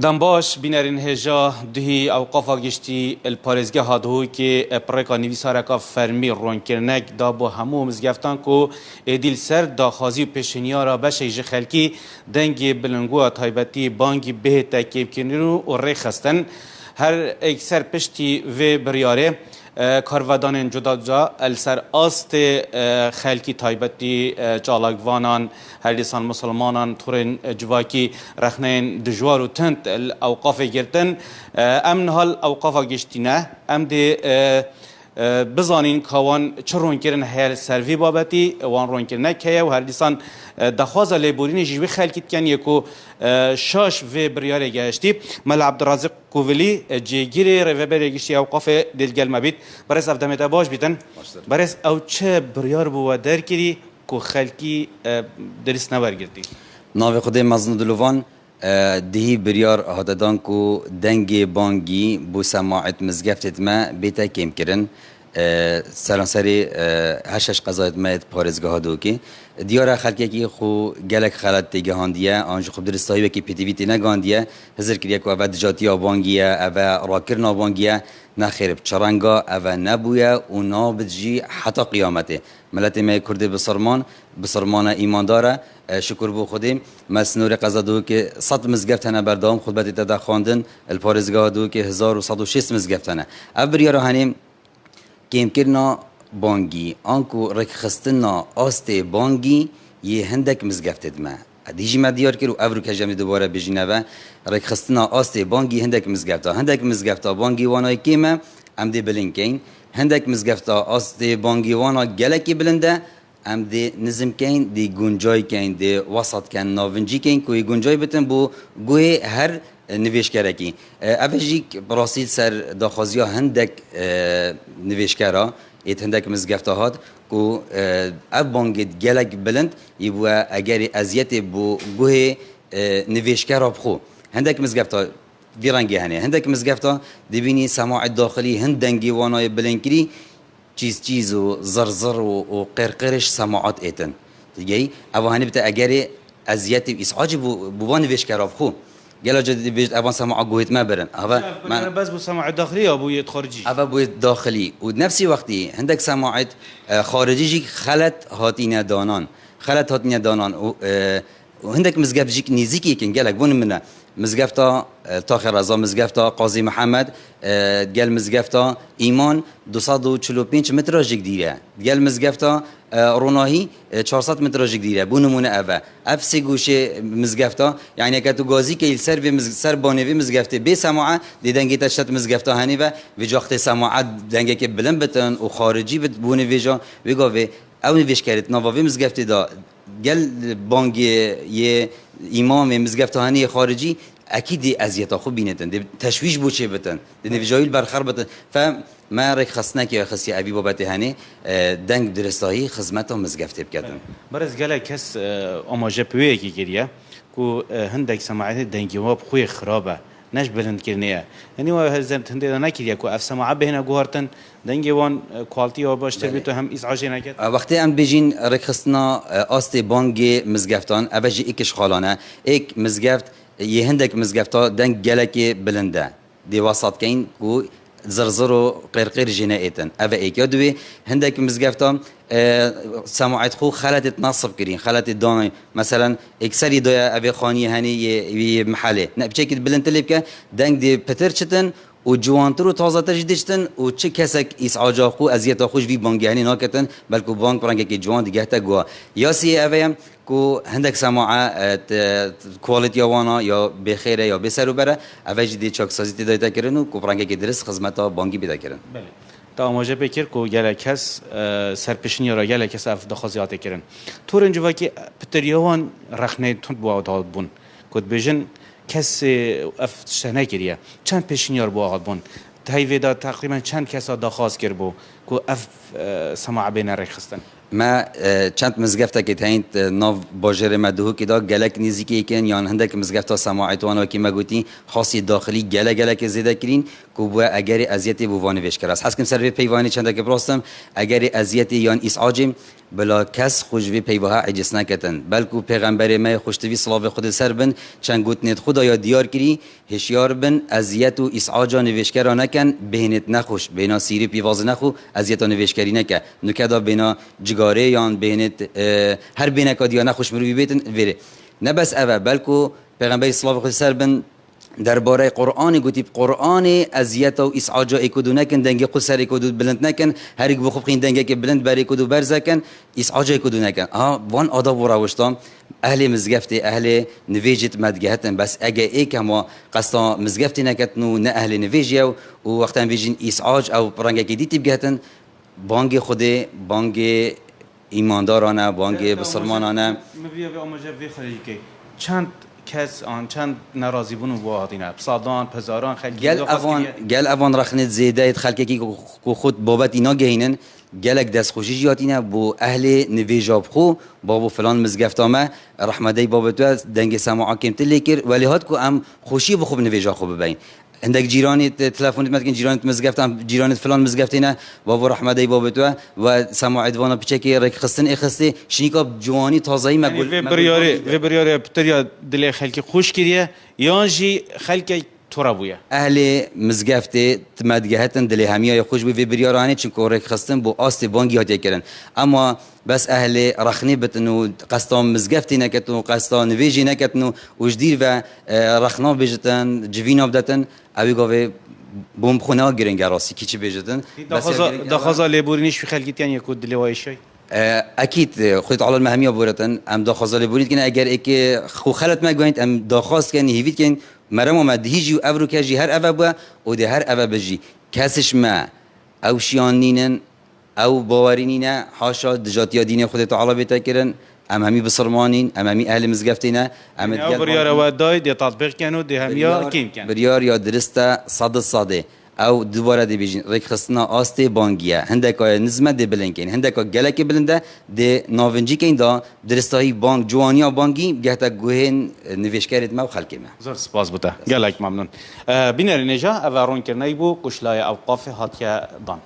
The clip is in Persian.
دنباش بینرین هجا دهی اوقافا گشتی الپارزگه هادهوی که پرکا نویسارکا فرمی رونکرنک دا با همو مزگفتان کو ایدیل سر داخازی و پیشنیارا بشه خلکی دنگ بلنگو تایبتی بانگی به تکیب کنیرو و ری خستن هر اکثر پشتی و بریاره کاروادان جدا جا السر آست خلکی تایبتی چالاگوانان هر لیسان مسلمانان تورن جواکی رخنین دجوار و تند اوقاف گرتن امن حال اوقاف گشتینه ام دی بزانین کاوان چه رون کرن هر سروی بابتی وان رون کرن که و هر لیسان دخواز لیبورین جوی خلکیت کن یکو شاش و بریار گشتی مل عبدالرازق کوولی جیگیری روبر گشتی اوقاف دلگل مبید برس افدامت باش بیتن برس او چه بریار بو در کری کو خلکی درس نورگردی ناوی خود مزن دلوان دهی بریار هاددان کو دنگ بانگی بو سماعت مزگفتت ما بیتا کم کرن سرانسری هشش قضایت مایت پارزگاه ها دو که دیاره خلقی که خو گلک خلط تیگه هاندیه آنجا خوب درستایی وکی پیتیویتی نگاندیه هزر کریه که اوه دجاتی آبانگیه اوه راکرن آبانگیه نخیرب چرنگا اوه نبویه و نابدجی حتی قیامته ملت ما کرده بسرمان ایمان داره شکر بو خودیم مسنور قضا دو که 100 مزگفت هنه بردام خطبت تدا خواندن الپارزگاه دو که 1106 مزگفت هنه او بریارو هنیم کم کرنا بانگی آنکو رکخستنا آست بانگی یه هندک مزگفتد ما دیجی ما دیار کرو افرو کجمی دوباره بجینه و رکخستنا آست بانگی هندک مزگفتا بانگی وانای کیمه ام دی بلنکین هندک مزگفتا آست بانگی وانا گلکی بلنده ام دی نظم کین دی گنجای کین دی وسط کین ناونجی کین کوی گنجای بتن بو گوی هر نویشکره کی اوجی براسیل سر داخازیا هندک نویشکره ایت هندک مزگفته هات کو اف بانگت گلک بلند یبوا اگر ازیت بو گوه نویشکره بخو هندک مزگفته ویرانگی هنه هندک مزگفته دبینی سماع داخلی هندنگی وانای بلنکری چیز و زرزر و قرقرش سماعات ایتن دیگه او هنی بتا اگر ازیت اسعاج بو نویشکره بخو گلا جدی بیشت اوان سماع گویت ما برن من بس بو سماع داخلی یا بو خارجی بو داخلی و نفسی وقتی هندک سماعت خارجی جی خلط هاتین دانان و هندک مزگف جیک نیزیکی کن گلک بون منه مزگفتا تاخر رضا مزگفتا قاضی محمد گل مزگفتا ایمان 245 متر جیک دیره گل مزگفتا روناهی 400 متر جیک دیره بو نمونه اوه اف سی گوشه مزگفتا یعنی که تو گازی که سر بانوی مزگفته بی سماعه دیدنگی تشت مزگفتا هنی و وجاخت سماعه دنگه که بلند بتن و خارجی بونه ویجا ویگاوه او نویش کرد نواوی مزگفته دا گل بانگی یه امام مزگفتهانی خارجی اكيد ازيتا خو بينتن تشويش بوچه بتن نویجایل برخر بتن فما رك خصناك خصي ابي بابت هاني دنگ درستاهی خدمت مزگفته بکردن برز گله کس اماجه پوی کی گریه کو هندک سماعت دنگی واب خوی خرابه نش بلند کرنیه یعنی و هزم تنده نکریه کو اف سماعت بهنا گوهرتن دنگی وان کوالتی و باشتر بیتو هم ازعاج نکرد وقتی ام بجین رکخستنا آست بانگ مزگفتان اوجی ایکش خالانه ایک مزگفت یه هندک مزگفتا دنگ گلکی بلنده دی وسط کین کو زرزر و قرقر جنه ایتن اوه ایک یادوی هندک مزگفتا سماعت خو خلطت نصب کرین خلطت دانای مثلا اکثری دویا اوه خانی هنی یه محله نه بچه بلند تلیب که دنگ دی پتر چتن و جوانتر و تازه تجدیدشتن و چه کسک اسعاجا خو ازیتا خوش وی بانگی هنی ناکتن بلکو بانگ پرنگه که جوان دیگه تا گوا یا سی اویم کو هندک سماعه کوالیتی وانا یا بخیره یا بسرو بره اوج دی چاک سازی دایتا کرن و کو پرنگه که درست خدمتا بانگی بیدا کرن بله تا اماجه بکر کو گله کس سرپشنی را گله کس اف دخوازیات کرن تورن جواکی پتریوان رخنه تند بو داد بون کد بجن کس اف شنه گریه چند پیشنیار بو آقاد بون تایویدا تقریبا چند کس دخواست کرد بو کو اف سماع بین رخستن ما چند مزگفته که تایید ناو باجر مدهو که دا گلک نیزی کن یان هندک مزگفته سماعت وانا که مگوتی خاصی داخلی گلک زیده کرین که بو اگر ازیتی بو وانه وش کرد. حس کم سر پیوانی چند که براستم اگر ازیتی یان اسعاجم بلا کس خوش وی پیوها عجز نکتن بلکو پیغمبر ما خوشتوی صلاف خود سر بن چند گوتنید خدا یا دیار کری هشیار بن اذیت و اسعاجا نوشکرا نکن بهنت نخوش بینا سیری پیواز نخو اذیت و نوشکری نکن نکدا بینا جگاره یان بهنت هر بینا کدیا نخوش مروی بیتن ویره نه بس اوه بلکو پیغمبر صلاف خود سر بن درباره قرآن گویی قرآن اذیت و اسعاجا اکدو نکن دنگ خود سر اکدو بلند نکن هر یک بخوب خین دنگ که بلند بر اکدو برزکن اسعاجا اکدو نکن وان آداب و روشتام اهل مزگفت اهل نویجت مدگهتن بس اگه ای که ما قصدا مزگفت نکتنو نه اهل نویجیو و وقتا ویجین اسعاج او رنگه که دیتی بگهتن بانگ خود بانگ ایماندارانه بانگ بسلمانانه چند کس آن چند ناراضی بونو با هاتینه صادان پزاران خلکی گل اوان رخنت زیده خلکی که خود بابت اینا گهینن گلک دست خوشی جاتینه بو اهل نویجاب خو بابو فلان مزگفتامه رحمتی بابتو دنگ سماع کمت لیکر ولی هات کو ام خوشی بخوب نویجا خوب ببین عندك جيراني تلفونت متكن جيرانت مزگفتم جيرانت فلان مزگفتينه بابو رحمتي بابتو و سماع ادوانا بچكي رك خستن اخستي شنيكا جواني تازهي مقبول في برياري بتريا دل خلقي خوش كريه يانجي خلقي ترابويا اهل مزگفته مدگهتن دل همیا خوش بو في برياراني چنكو رك خستن بو است بانگي هات يكرن اما بس اهل رخني بتنو قصتان مزگفتی نکتنو قصتان نویجی نکتنو وجدیر و رخنا بجتن جوینا بدتن اوی گاوه بوم خونه گرنگ راسی کی چی بجتن دخازا لیبورینیش في خلقیت یعنی کد دلوای شی اكيد خدت على المهميه بورتن ام داخاز لبوريت كن اگر اك خو خلت ما گوينت ام داخاز كن هيفيت كن مرمو ما دهيجي افرو كجي هر افا و ده هر افا بجي كاسش ما او شيانينن او باورینینه حاشا دجاتیا دین خود تعالی بتکرن امامی بسرمانین امامی اهل مزگفتینه او بریار و دای دی تطبیق کنو دی همیا کیم کن بریار یا درسته صد او دوباره دی بیجین ریک خستنا آسته بانگیه هندکا نظمه دی بلنکین هندکا گلک بلنده دی ناونجی کین دا درستایی بانگ جوانیا بانگی گهتا گوهن نویشکرت ما و خلکی ما زور سپاس بوده گلک ممنون بینر نجا او رون کرنی بو قشلای اوقاف هاتیا دان